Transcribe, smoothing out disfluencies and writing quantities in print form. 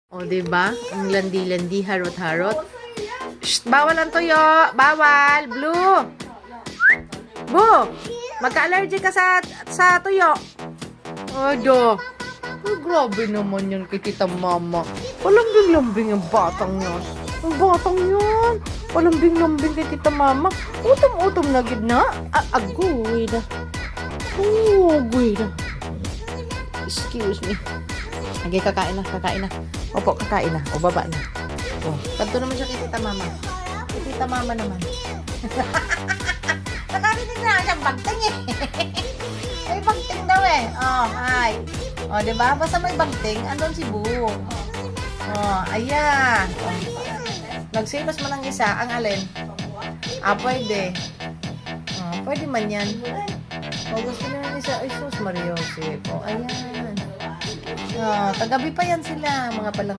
O, diba? Ang landi-landi, harot-harot. Shh! Bawal ang tuyo! Bawal! Blue! Bu! Magka-allergy ka sa tuyo. Ado. Oh, grabe naman yan kay Tita Mama. Palambing-lambing yung batang yan. Ang batang yan. Palambing-lambing kay Tita Mama. Utom-utom na gid na. Agoy na. Agoy na. Excuse me. Okay, kakain na. Opo, kakain na. O, baba na. O, kanto naman siya kay Tita Mama. Kay Tita Mama naman. Nakarinig na siyang bagting eh. May bagting daw eh. Oh, hi. O, diba? Basta may bagting, andun si Boo. Oh, ayan. Nagsilos mo ng isa, ang alin? Pwede. Pwede man yan. O, gusto nyo ng isa, ay sus, Mariosip. O, ayan. Tagabi pa yan sila, mga palang.